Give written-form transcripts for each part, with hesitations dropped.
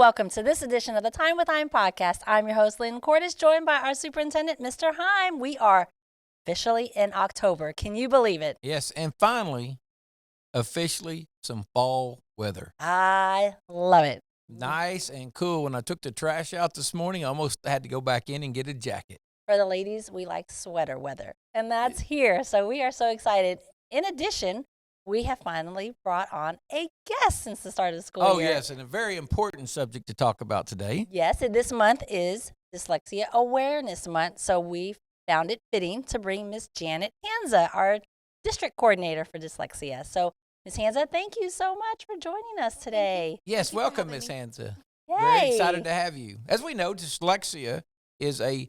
welcome to this edition of the Time with Hime podcast. I'm your host, Lynn Cordish, joined by our superintendent, Mr. Hime. We are officially in October. Can you believe it? Yes, and finally, officially, some fall weather. I love it. Nice and cool. When I took the trash out this morning, I almost had to go back in and get a jacket. For the ladies, we like sweater weather, and that's here. So we are so excited. In addition, we have finally brought on a guest since the start of the school year. Oh, yes, and a very important subject to talk about today. Yes, and this month is Dyslexia Awareness Month, so we found it fitting to bring Miss Janet Hanza, our district coordinator for dyslexia. So, Ms. Hanza, thank you so much for joining us today. Yes, welcome, Ms. Hanza. Yay. Very excited to have you. As we know, dyslexia is a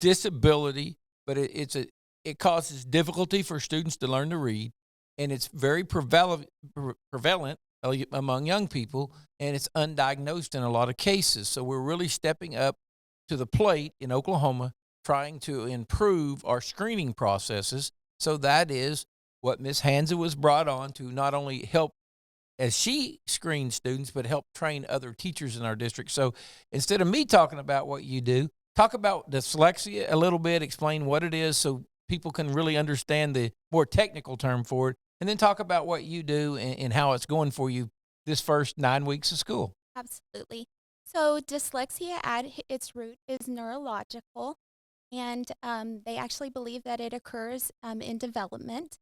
disability, but it causes difficulty for students to learn to read, and it's very prevalent among young people, and it's undiagnosed in a lot of cases. So we're really stepping up to the plate in Oklahoma, trying to improve our screening processes. So that is what Ms. Hanza was brought on to not only help as she screens students, but help train other teachers in our district. So instead of me talking about what you do, talk about dyslexia a little bit, explain what it is so people can really understand the more technical term for it, and then talk about what you do and how it's going for you this first 9 weeks of school. Absolutely. So dyslexia at its root is neurological, and they actually believe that it occurs in development.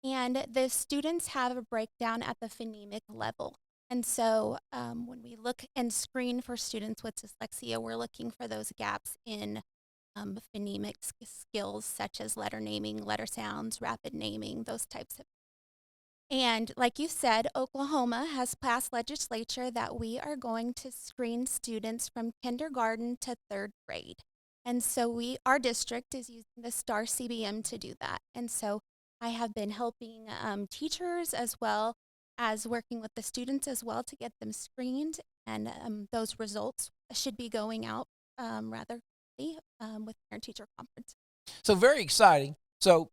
And the students have a breakdown at the phonemic level. And so when we look and screen for students with dyslexia, we're looking for those gaps in phonemic skills such as letter naming, letter sounds, rapid naming, those types of. And like you said, Oklahoma has passed legislature that we are going to screen students from kindergarten to third grade. And so our district is using the STAR CBM to do that. And so I have been helping teachers as well as working with the students as well to get them screened. And those results should be going out rather quickly with parent-teacher conference. So very exciting. So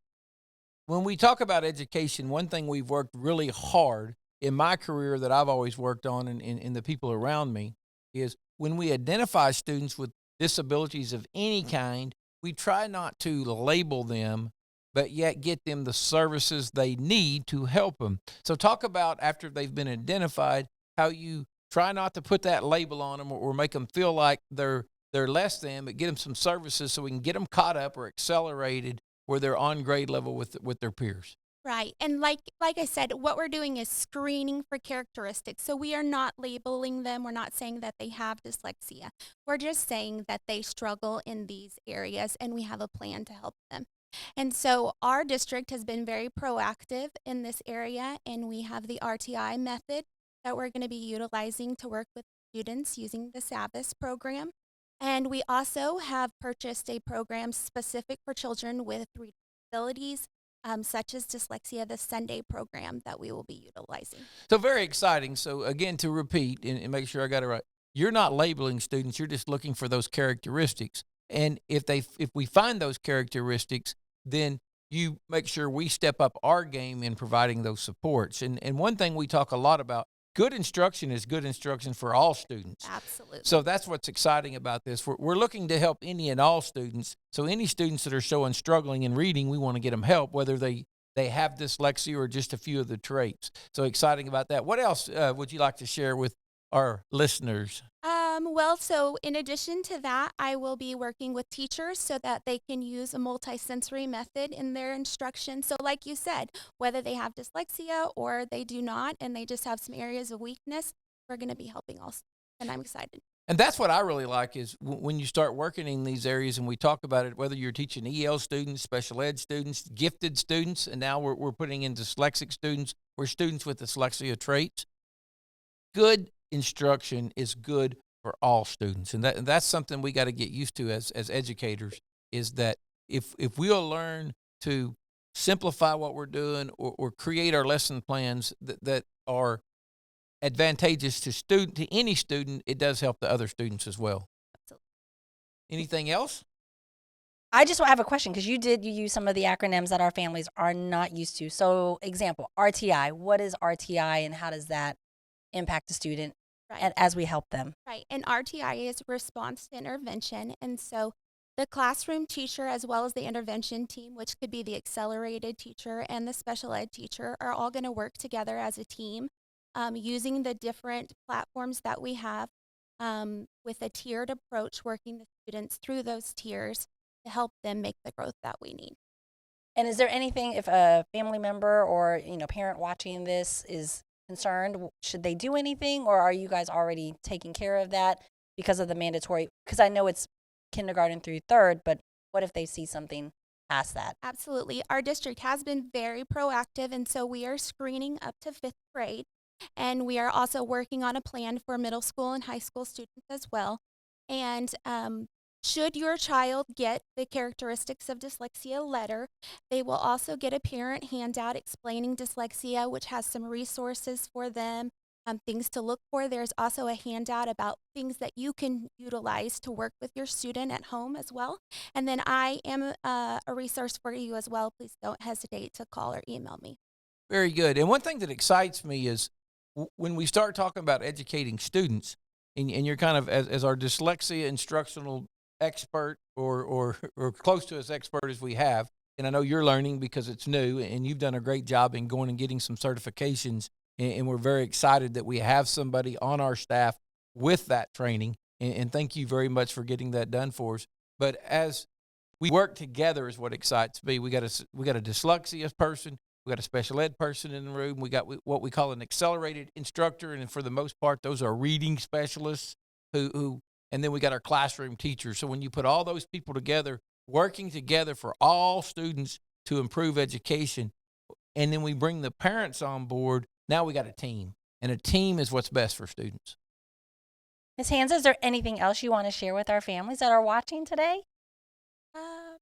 when we talk about education, one thing we've worked really hard in my career that I've always worked on and the people around me is when we identify students with disabilities of any kind, we try not to label them, but yet get them the services they need to help them. So talk about, after they've been identified, how you try not to put that label on them or make them feel like they're less than, but get them some services so we can get them caught up or accelerated where they're on grade level with their peers. Right. And like I said, what we're doing is screening for characteristics. So we are not labeling them. We're not saying that they have dyslexia. We're just saying that they struggle in these areas and we have a plan to help them. And so our district has been very proactive in this area, and we have the RTI method that we're going to be utilizing to work with students using the SAVIS program. And we also have purchased a program specific for children with reading disabilities, such as dyslexia, the Sunday program that we will be utilizing. So very exciting. So again, to repeat and make sure I got it right, you're not labeling students, you're just looking for those characteristics. And if we find those characteristics, then you make sure we step up our game in providing those supports. And one thing we talk a lot about, good instruction is good instruction for all students. Absolutely. So that's what's exciting about this. We're looking to help any and all students. So any students that are showing struggling in reading, we want to get them help, whether they have dyslexia or just a few of the traits. So exciting about that. What else would you like to share with our listeners? Well, so in addition to that, I will be working with teachers so that they can use a multisensory method in their instruction. So like you said, whether they have dyslexia or they do not, and they just have some areas of weakness, we're going to be helping also. And I'm excited. And that's what I really like is when you start working in these areas, and we talk about it, whether you're teaching EL students, special ed students, gifted students, and now we're putting in dyslexic students or students with dyslexia traits. Good instruction is good for all students. And that's something we got to get used to as educators, is that if we'll learn to simplify what we're doing or create our lesson plans that are advantageous to any student, it does help the other students as well. Absolutely. Anything else? I just have a question because you use some of the acronyms that our families are not used to. So example, RTI, what is RTI and how does that impact the student? Right. as we help them. Right. And RTI is response to intervention. And so the classroom teacher, as well as the intervention team, which could be the accelerated teacher and the special ed teacher, are all going to work together as a team using the different platforms that we have with a tiered approach, working the students through those tiers to help them make the growth that we need. And is there anything, if a family member or parent watching this is concerned, should they do anything, or are you guys already taking care of that because of the mandatory? Because I know it's kindergarten through third, but what if they see something past that? Absolutely. Our district has been very proactive, and so we are screening up to fifth grade. And we are also working on a plan for middle school and high school students as well. And should your child get the characteristics of dyslexia letter, they will also get a parent handout explaining dyslexia, which has some resources for them, things to look for. There's also a handout about things that you can utilize to work with your student at home as well. And then I am a resource for you as well. Please don't hesitate to call or email me. Very good. And one thing that excites me is when we start talking about educating students, and you're kind of as our dyslexia instructional expert or close to as expert as we have, and I know you're learning because it's new, and you've done a great job in going and getting some certifications, and we're very excited that we have somebody on our staff with that training, and thank you very much for getting that done for us. But as we work together is what excites me. We got a dyslexia person. We got a special ed person in the room. We got what we call an accelerated instructor, and for the most part, those are reading specialists who and then we got our classroom teachers. So when you put all those people together, working together for all students to improve education, and then we bring the parents on board, now we got a team, and a team is what's best for students. Ms. Hanza, is there anything else you want to share with our families that are watching today? I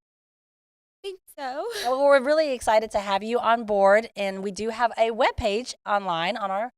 think so. Well, we're really excited to have you on board, and we do have a webpage online on our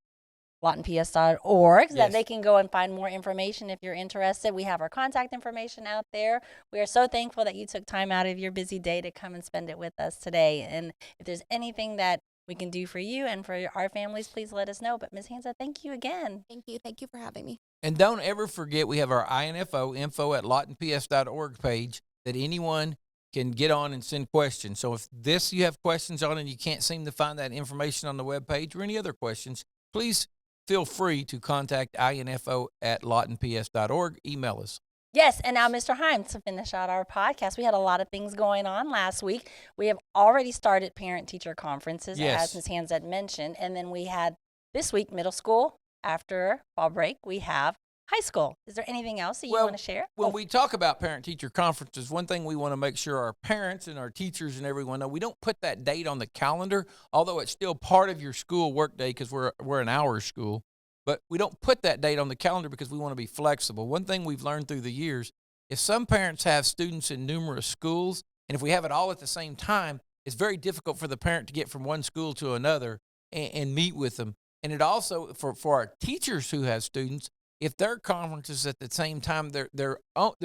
lawtonps.org that they can go and find more information if you're interested. We have our contact information out there. We are so thankful that you took time out of your busy day to come and spend it with us today. And if there's anything that we can do for you and for our families, please let us know. But Ms. Hanza, thank you again. Thank you. Thank you for having me. And don't ever forget, we have our info@lawtonps.org page that anyone can get on and send questions. So if you have questions on and you can't seem to find that information on the webpage or any other questions, please feel free to contact info@lawtonps.org. Email us. Yes, and now, Mr. Hime, to finish out our podcast, we had a lot of things going on last week. We have already started parent-teacher conferences, as Ms. Hanza had mentioned, and then we had this week middle school. After fall break, we have high school. Is there anything else that you want to share? When we talk about parent-teacher conferences, one thing we want to make sure our parents and our teachers and everyone know, we don't put that date on the calendar, although it's still part of your school work day because we're an hours school. But we don't put that date on the calendar because we want to be flexible. One thing we've learned through the years, if some parents have students in numerous schools, and if we have it all at the same time, it's very difficult for the parent to get from one school to another and meet with them. And it also, for our teachers who have students, if their conferences at the same time, their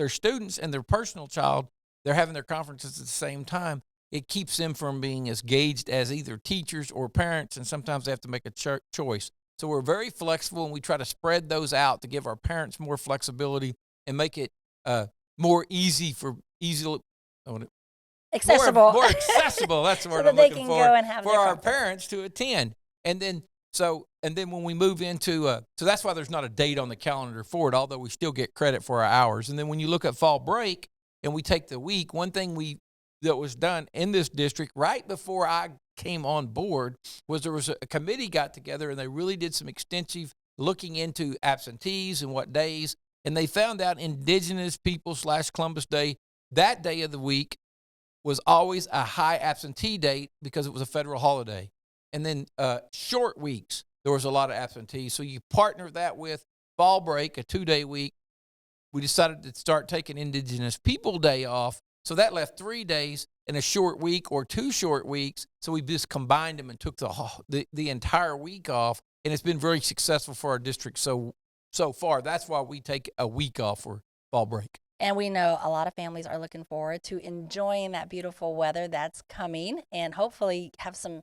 students and their personal child, they're having their conferences at the same time, it keeps them from being as gauged as either teachers or parents, and sometimes they have to make a choice. So we're very flexible, and we try to spread those out to give our parents more flexibility and make it more accessible. More accessible. That's the word so I'm that they looking can for. Go and have for their our conference. parents to attend. And then when we move into, so that's why there's not a date on the calendar for it, although we still get credit for our hours. And then when you look at fall break and we take the week, one thing that was done in this district right before I came on board was there was a committee got together, and they really did some extensive looking into absentees and what days. And they found out Indigenous people / Columbus Day, that day of the week was always a high absentee date because it was a federal holiday. And then short weeks, there was a lot of absentees. So you partner that with fall break, a 2-day week. We decided to start taking Indigenous People Day off. So that left 3 days in a short week or 2 short weeks. So we just combined them and took the entire week off. And it's been very successful for our district so far. That's why we take a week off for fall break. And we know a lot of families are looking forward to enjoying that beautiful weather that's coming, and hopefully have some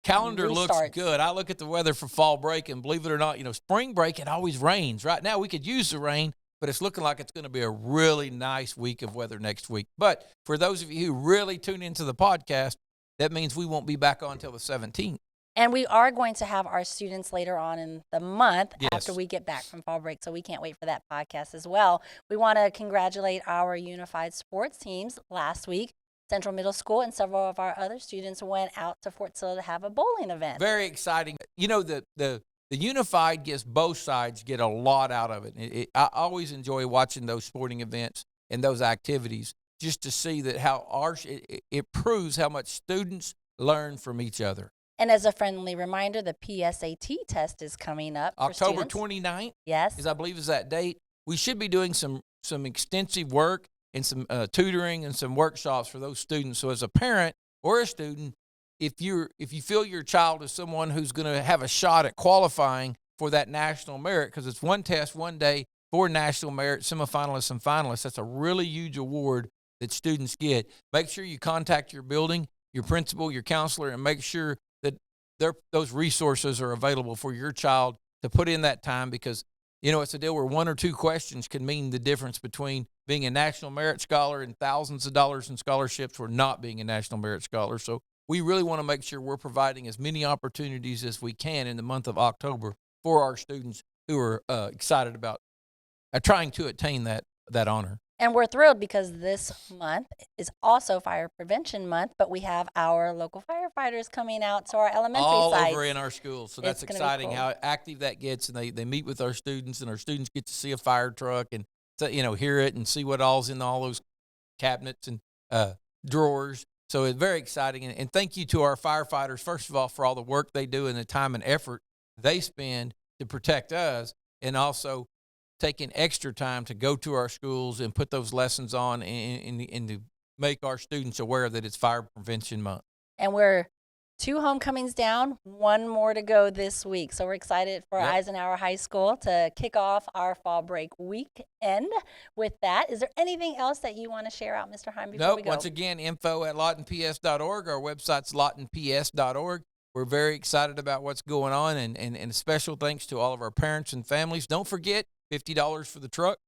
calendar looks restarts. good. I look at the weather for fall break, and believe it or not, spring break, it always rains. Right now, we could use the rain, but it's looking like it's going to be a really nice week of weather next week. But for those of you who really tune into the podcast, that means we won't be back on until the 17th. And we are going to have our students later on in the month Yes. after we get back from fall break, so we can't wait for that podcast as well. We want to congratulate our unified sports teams. Last week, Central Middle School and several of our other students went out to Fort Sill to have a bowling event. Very exciting. The unified gives both sides get a lot out of it. I always enjoy watching those sporting events and those activities just to see that how it proves how much students learn from each other. And as a friendly reminder, the PSAT test is coming up for October students. 29th, Yes. I believe is that date. We should be doing some extensive work and some tutoring and some workshops for those students. So as a parent or a student, if you feel your child is someone who's going to have a shot at qualifying for that national merit, because it's one test, one day for national merit, semifinalists and finalists, that's a really huge award that students get. Make sure you contact your building, your principal, your counselor, and make sure that those resources are available for your child to put in that time, because it's a deal where one or two questions can mean the difference between being a National Merit Scholar and thousands of dollars in scholarships or not being a National Merit Scholar. So we really want to make sure we're providing as many opportunities as we can in the month of October for our students who are excited about trying to attain that honor. And we're thrilled because this month is also Fire Prevention Month, but we have our local firefighters coming out to our elementary all sites. over in our schools. So that's It's gonna be exciting cool. how active that gets, and they meet with our students, and our students get to see a fire truck and hear it and see what all's in all those cabinets and drawers. So it's very exciting. And thank you to our firefighters, first of all, for all the work they do and the time and effort they spend to protect us, and also taking extra time to go to our schools and put those lessons on and to make our students aware that it's Fire Prevention Month. And we're 2 homecomings down, 1 more to go this week. So we're excited for Yep. Eisenhower High School to kick off our fall break weekend. With that, is there anything else that you want to share out, Mr. Hime, before we Nope. go? Once again, info@lawtonps.org. Our website's lawtonps.org. We're very excited about what's going on, and a special thanks to all of our parents and families. Don't forget, $50 for the truck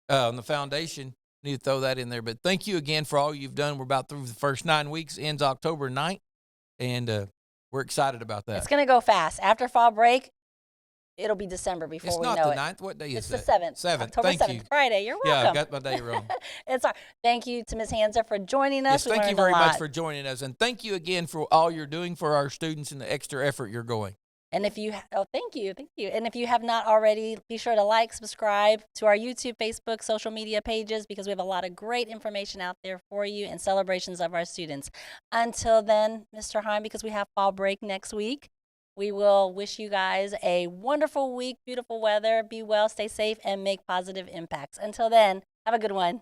on the foundation. Need to throw that in there. But thank you again for all you've done. We're about through the first 9 weeks, ends October 9th, and we're excited about that. It's going to go fast. After fall break, it'll be December before It's we not know the it. 9th. What day is It's that? the 7th. 7th. October Thank 7th, you. Friday. You're Yeah, I welcome. got my day wrong. It's all right. Thank you to Ms. Hanza for joining us. Yes, We thank you learned a very much lot. for joining us. And thank you again for all you're doing for our students and the extra effort you're going. And if you, thank you. And if you have not already, be sure to like, subscribe to our YouTube, Facebook, social media pages, because we have a lot of great information out there for you and celebrations of our students. Until then, Mr. Hime, because we have fall break next week, we will wish you guys a wonderful week, beautiful weather, be well, stay safe, and make positive impacts. Until then, have a good one.